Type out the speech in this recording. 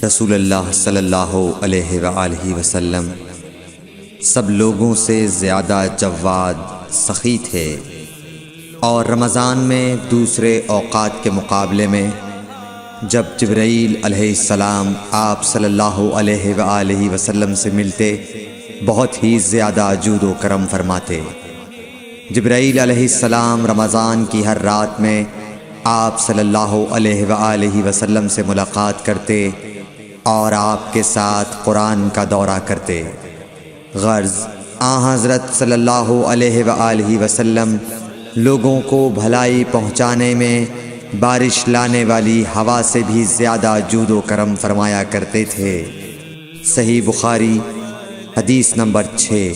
رسول اللہ صلی اللہ علیہ وآلہ وسلم سب لوگوں سے زیادہ جواد سخی تھے، اور رمضان میں دوسرے اوقات کے مقابلے میں جب جبرائیل علیہ السلام آپ صلی اللہ علیہ وآلہ وسلم سے ملتے بہت ہی زیادہ جود و کرم فرماتے۔ جبرائیل علیہ السلام رمضان کی ہر رات میں آپ صلی اللہ علیہ وآلہ وسلم سے ملاقات کرتے اور آپ کے ساتھ قرآن کا دورہ کرتے۔ غرض حضرت صلی اللہ علیہ وآلہ وسلم لوگوں کو بھلائی پہنچانے میں بارش لانے والی ہوا سے بھی زیادہ جود و کرم فرمایا کرتے تھے۔ صحیح بخاری حدیث نمبر 6۔